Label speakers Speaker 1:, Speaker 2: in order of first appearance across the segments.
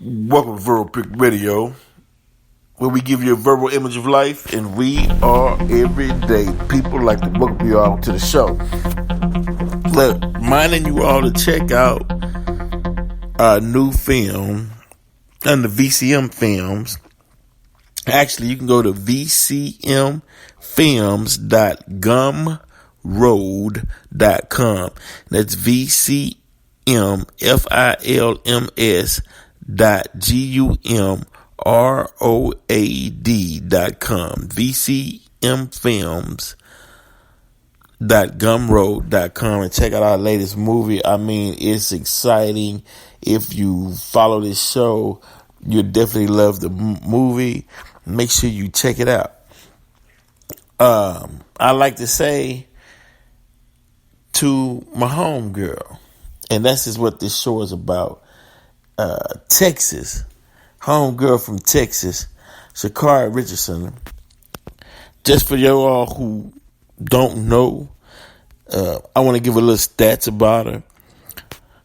Speaker 1: Welcome to Verbal Pick Radio, where we give you a verbal image of life, and we are everyday people. Like to welcome you all to the show. Look, reminding you all to check out our new film under VCM Films. Actually, you can go to vcmfilms.gumroad.com. That's VCMFILMS.GUMROAD.com. VCMfilms.gumroad.com, and check out our latest movie. I mean, it's exciting. If you follow this show, you'll definitely love the movie. Make sure you check it out. I like to say to my home girl, and that's just what this show is about. Texas, home girl from Texas, Shacarri Richardson. Just for y'all who don't know, I want to give a little stats about her.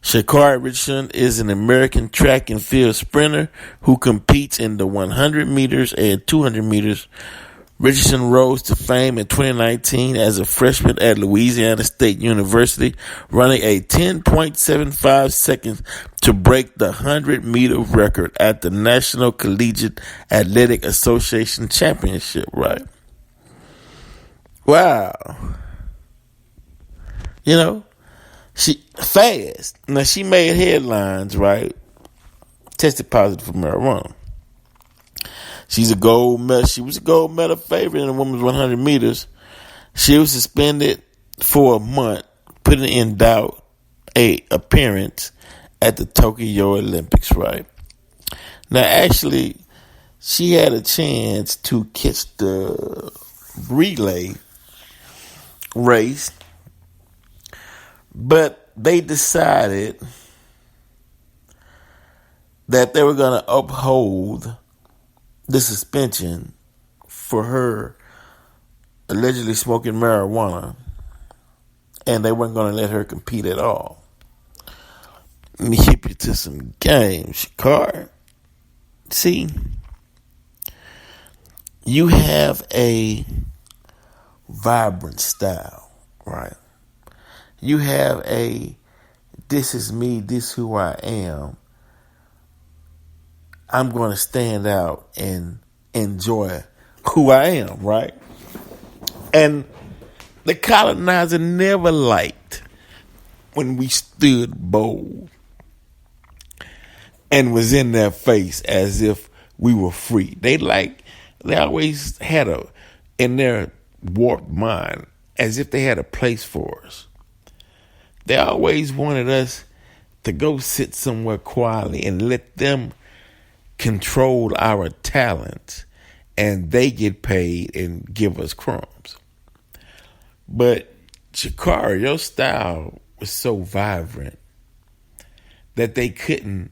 Speaker 1: Shacarri Richardson is an American track and field sprinter who competes in the 100 meters and 200 meters. Richardson rose to fame in 2019 as a freshman at Louisiana State University, running a 10.75 seconds to break the 100-meter record at the National Collegiate Athletic Association Championship, right? Wow. You know, she fast. Now, she made headlines, right? Tested positive for marijuana. She was a gold medal favorite in the women's 100 meters. She was suspended for a month, putting in doubt a appearance at the Tokyo Olympics, right? Now, actually, she had a chance to catch the relay race, but they decided that they were going to uphold the suspension for her allegedly smoking marijuana, and they weren't going to let her compete at all. Let me hip you to some games, Sha'carri. See, you have a vibrant style, right? You have a, this is me, this is who I am. I'm going to stand out and enjoy who I am, right? And the colonizer never liked when we stood bold and was in their face as if we were free. They always had in their warped mind, as if they had a place for us. They always wanted us to go sit somewhere quietly and let them control our talents, and they get paid and give us crumbs. But Sha'carri, your style was so vibrant that they couldn't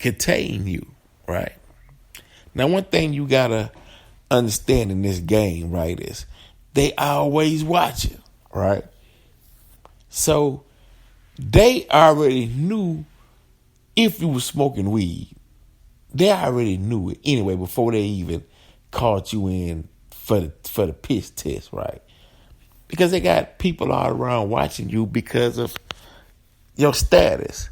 Speaker 1: contain you, right? Now, one thing you gotta understand in this game, right, is they always watching, right? So they already knew if you were smoking weed. They already knew it anyway before they even caught you in for the piss test, right? Because they got people all around watching you because of your status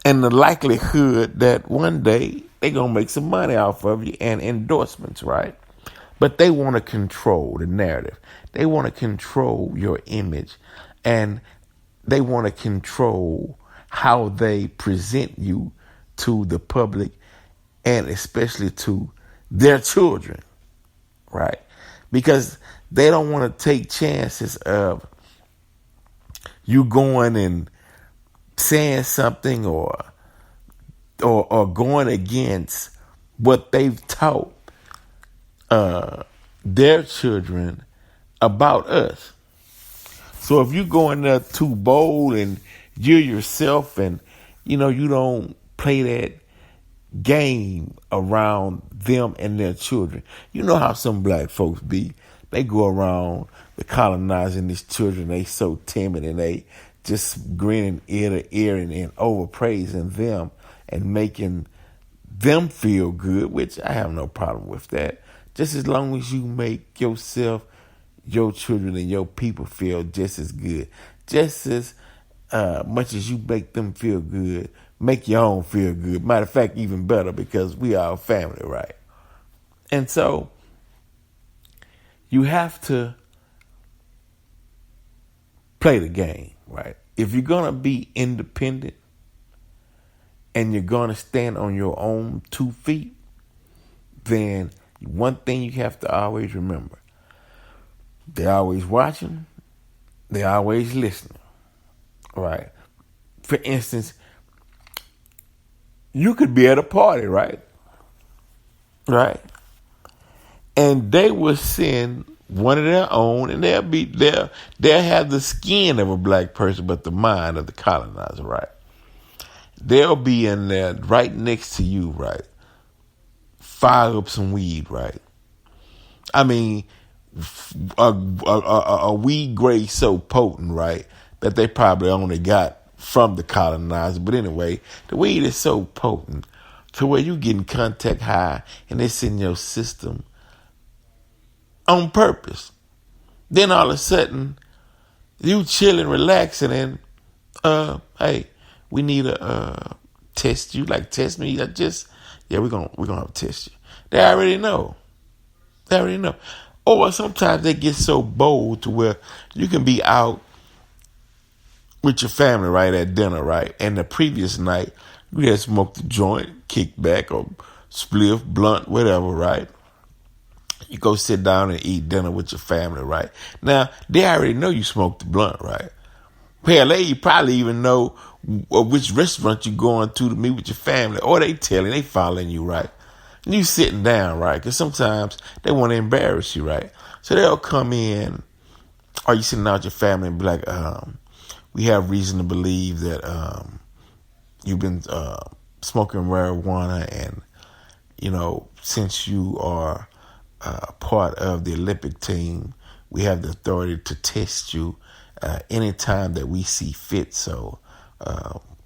Speaker 1: and the likelihood that one day they're going to make some money off of you and endorsements, right? But they want to control the narrative. They want to control your image, and they want to control how they present you to the public, and especially to their children, right? Because they don't want to take chances of you going and saying something or going against what they've taught their children about us. So if you go in there too bold and you're yourself, and you don't play that game around them and their children. You know how some black folks be. They go around colonizing these children. They so timid, and they just grinning ear to ear and overpraising them and making them feel good, which I have no problem with that. Just as long as you make yourself, your children, and your people feel just as good. Just as much as you make them feel good, make your own feel good. Matter of fact, even better, because we are a family, right? And so you have to play the game, right? If you're going to be independent and you're going to stand on your own 2 feet, then one thing you have to always remember, they're always watching, they're always listening, right? For instance, you could be at a party, right? Right? And they will send one of their own, and they'll have the skin of a black person, but the mind of the colonizer, right? They'll be in there right next to you, right? Fire up some weed, right? I mean, a weed grade so potent, right, that they probably only got from the colonizer. But anyway, the weed is so potent to where you getting contact high and it's in your system on purpose. Then all of a sudden, you chilling, relaxing, and hey, we need a test you. Like, test me. We're gonna test you. They already know. They already know. Or sometimes they get so bold to where you can be out with your family, right, at dinner, right, and the previous night you had smoked a joint, kick back, or spliff, blunt, whatever, right? You go sit down and eat dinner with your family, right? Now, they already know you smoked the blunt, right? Hell, they probably even know which restaurant you're going to meet with your family, or they following you, right? And you sitting down, right? Because sometimes they want to embarrass you, right? So they'll come in, or you sitting out with your family and be like, we have reason to believe that you've been smoking marijuana, and, since you are part of the Olympic team, we have the authority to test you anytime that we see fit. So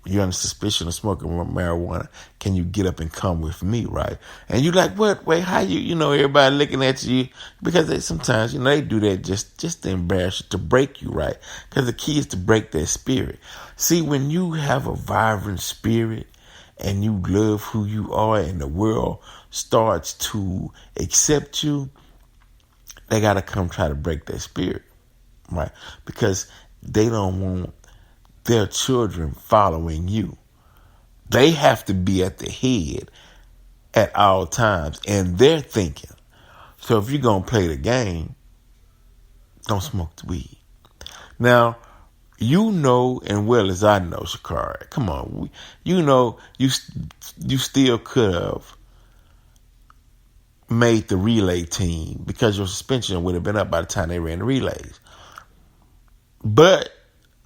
Speaker 1: you're under suspicion of smoking marijuana. Can you get up and come with me, right? And you're like, what? Wait, how you everybody looking at you, because they sometimes, they do that just to embarrass you, to break you, right? Because the key is to break their spirit. See, when you have a vibrant spirit and you love who you are and the world starts to accept you, they got to come try to break their spirit, right? Because they don't want their children following you. They have to be at the head at all times in their thinking. So if you're going to play the game, don't smoke the weed. Now, and well as I know, Sha'carri, come on, you still could have made the relay team because your suspension would have been up by the time they ran the relays. But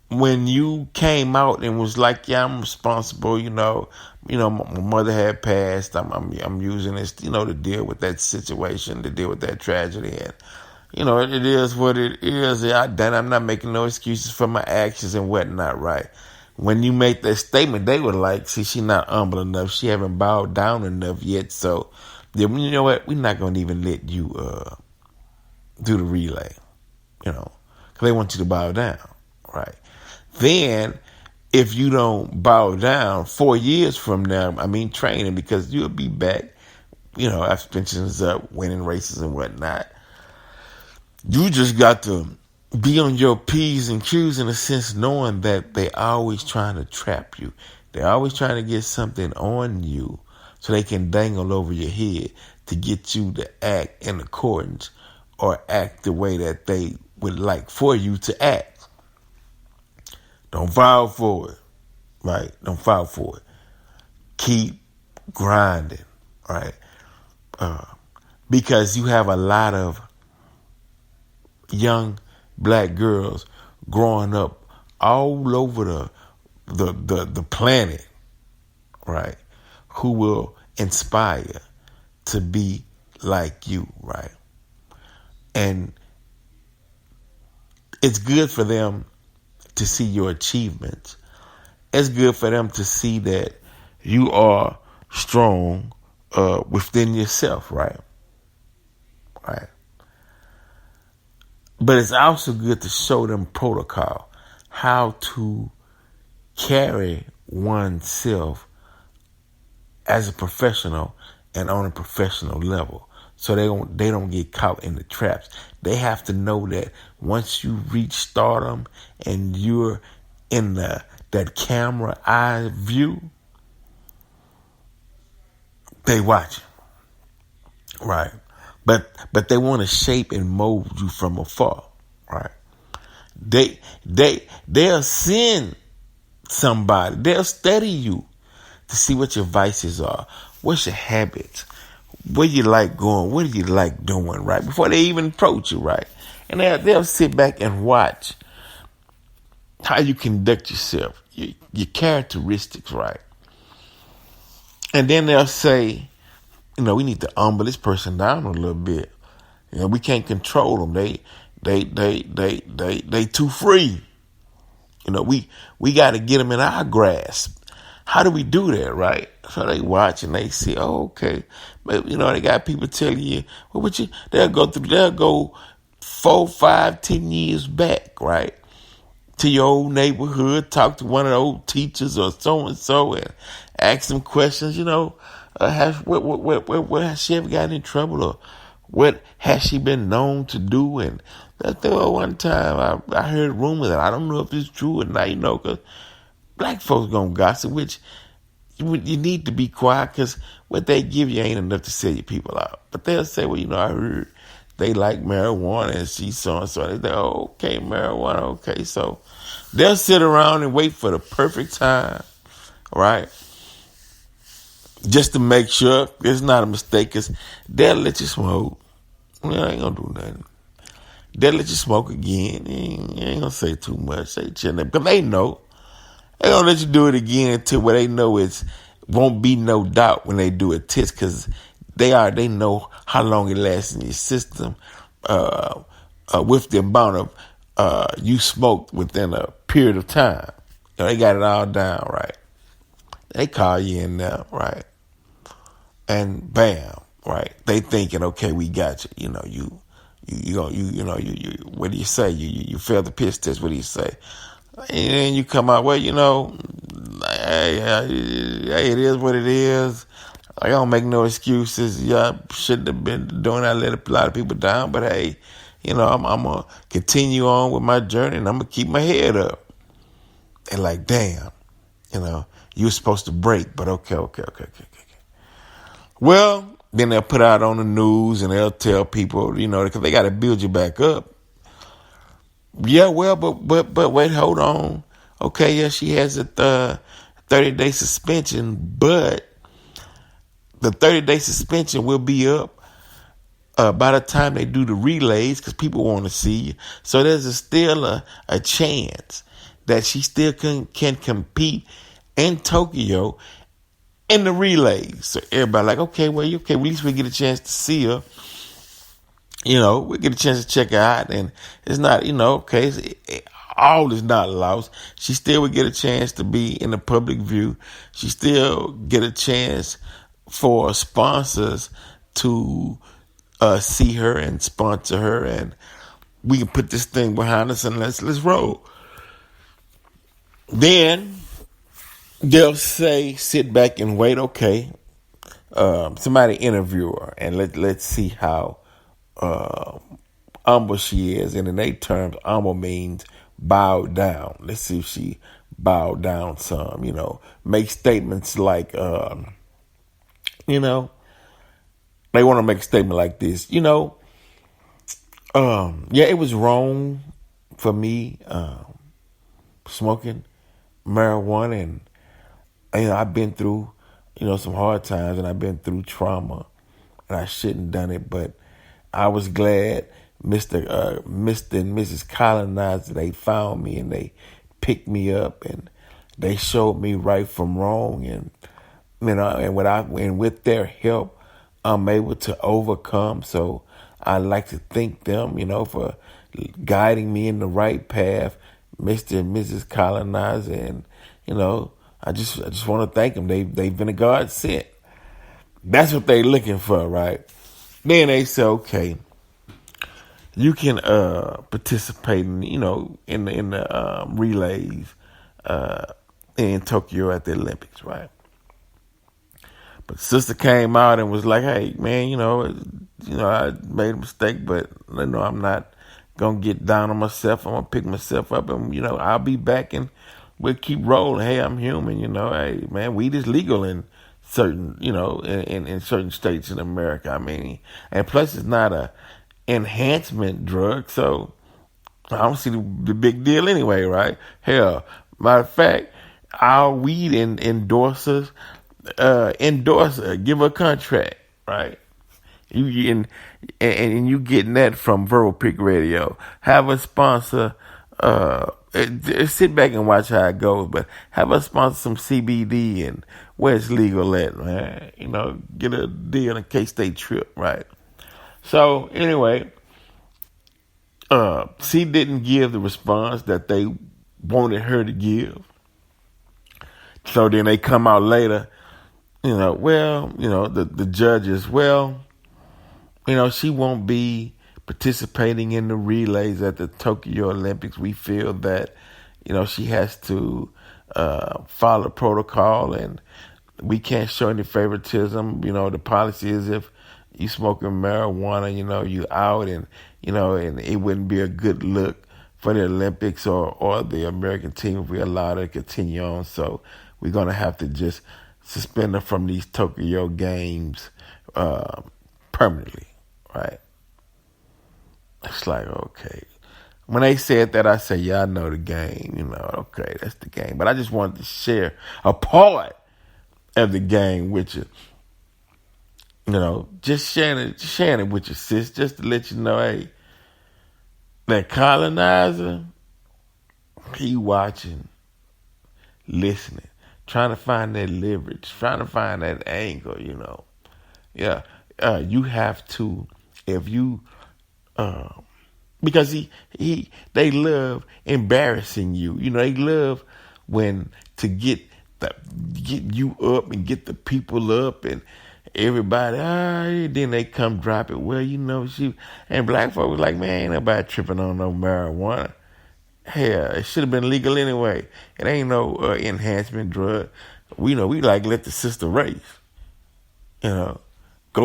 Speaker 1: when you came out and was like, yeah, I'm responsible, my mother had passed, I'm using this, to deal with that situation, to deal with that tragedy, and it is what it is. I'm not making no excuses for my actions and whatnot, right? When you make that statement, they were like, see, she not humble enough. She haven't bowed down enough yet. So, you know what? We're not going to even let you do the relay, because they want you to bow down, right? Then, if you don't bow down 4 years from now, training, because you'll be back, after pensions up, winning races and whatnot. You just got to be on your P's and Q's in a sense, knowing that they always trying to trap you. They're always trying to get something on you so they can dangle over your head to get you to act in accordance or act the way that they would like for you to act. Don't fall for it, right? Don't fall for it. Keep grinding, right? Because you have a lot of young black girls growing up all over the planet, right, who will inspire to be like you, right? And it's good for them to see your achievements. It's good for them to see that you are strong within yourself, right? Right. But it's also good to show them protocol, how to carry oneself as a professional and on a professional level, so they don't get caught in the traps. They have to know that once you reach stardom and you're in that camera eye view, they watch you, right? But they want to shape and mold you from afar, right? They'll send somebody. They'll study you to see what your vices are, what's your habits, where you like going, what do you like doing, right? Before they even approach you, right? And they'll sit back and watch how you conduct yourself, your characteristics, right? And then they'll say, we need to humble this person down a little bit. We can't control them. They too free. We got to get them in our grasp. How do we do that, right? So they watch and they see, oh, okay. But, they got people telling you, they'll go 4, 5, 10 years back, right? To your old neighborhood, talk to one of the old teachers or so-and-so and ask them questions, what has she ever gotten in trouble, or what has she been known to do? And one time I heard rumors, that I don't know if it's true or not, because black folks gonna gossip, which you need to be quiet, because what they give you ain't enough to sell your people out. But they'll say, well, I heard they like marijuana and she's so-and-so. They say, oh, okay, marijuana, okay. So they'll sit around and wait for the perfect time, right? Just to make sure it's not a mistake, because they'll let you smoke. I ain't gonna do nothing. They'll let you smoke again. You ain't gonna say too much. They chilling, because they know. They gonna let you do it again until where they know it's won't be no doubt when they do a test, because they know how long it lasts in your system with the amount of you smoked within a period of time. They got it all down, right? They call you in now, right? And bam, right? They thinking, okay, we got you. What do you say? You failed the piss test. What do you say? And then you come out, well, hey, it is what it is. I don't make no excuses. Yeah, I shouldn't have been doing that. I let a lot of people down. But hey, I'm going to continue on with my journey, and I'm going to keep my head up. And like, damn, you were supposed to break, but okay. Well, then they'll put out on the news and they'll tell people, because they got to build you back up. Yeah, well, but wait, hold on. Okay, yeah, she has a 30-day suspension, but the 30-day suspension will be up by the time they do the relays, because people want to see you. So there's still a chance that she still can compete in Tokyo in the relays. So everybody like, okay, well, at least we get a chance to see her. We get a chance to check her out, and it's not, okay, all is not lost. She still would get a chance to be in the public view. She still get a chance for sponsors to see her and sponsor her, and we can put this thing behind us and let's roll. Then they'll say, sit back and wait. Okay, somebody interview her, and let's see how humble she is. And in their terms, humble means bow down. Let's see if she bowed down some. Make statements like, they want to make a statement like this. Yeah, it was wrong for me smoking marijuana, and I've been through some hard times, and I've been through trauma, and I shouldn't have done it, but I was glad Mr. and Mrs. Colonizer, they found me and they picked me up and they showed me right from wrong, and and with their help, I'm able to overcome. So I like to thank them, for guiding me in the right path, Mr. and Mrs. Colonizer, and I just want to thank them. They've been a godsend. That's what they looking for, right? Then they say, okay, you can participate in, in the relays uh, in Tokyo at the Olympics, right? But sister came out and was like, "Hey, man, I made a mistake, but I'm not gonna get down on myself. I'm gonna pick myself up, and I'll be back, and we'll keep rolling. Hey, I'm human, Hey, man, weed is legal in certain, in certain states in America. I mean, and plus, it's not a enhancement drug, so I don't see the big deal anyway, right? Hell, matter of fact, our weed endorsers endorse her, give her a contract, right? And you getting that from Verbal Pick Radio. Have a sponsor. Sit back and watch how it goes, but have a sponsor some CBD and where it's legal at, man. Get a deal in case they trip, right? So anyway, she didn't give the response that they wanted her to give. So then they come out later, the judges, she won't be participating in the relays at the Tokyo Olympics. We feel that, she has to follow protocol, and we can't show any favoritism. The policy is if you smoking marijuana, you out, and and it wouldn't be a good look for the Olympics or the American team if we allow it to continue on. So we're gonna have to just suspend her from these Tokyo games permanently, right? It's like, okay. When they said that, I said, yeah, I know the game. Okay, that's the game. But I just wanted to share a part of the game with you. Just sharing it with your sis, just to let you know, hey, that colonizer, he watching, listening, trying to find that leverage, trying to find that angle, Yeah, you have to, if you, because they love embarrassing you. They love when to get you up and get the people up and everybody. Then they come drop it. Well, and black folks was like, man, ain't nobody tripping on no marijuana. Hell, it should have been legal anyway. It ain't no enhancement drug. We like let the sister race. Go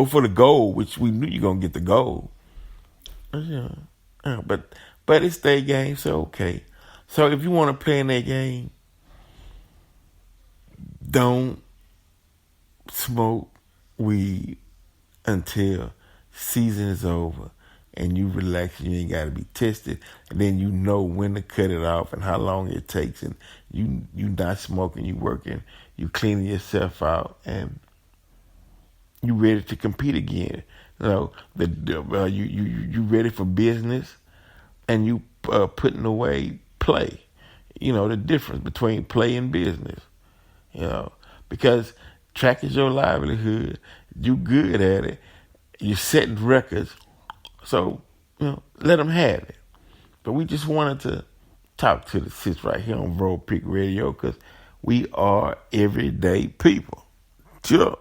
Speaker 1: for the gold, which we knew you're gonna get the gold. But it's their game, so okay. So if you want to play in their game, don't smoke weed until season is over and you relax and you ain't got to be tested, and then you know when to cut it off and how long it takes, and you not smoking, you working, you cleaning yourself out, and you ready to compete again. You ready for business, and you putting away play. The difference between play and business. Because track is your livelihood. You good at it. You're setting records. So, let them have it. But we just wanted to talk to the sis right here on Verbal Pick Radio because we are everyday people. Sure.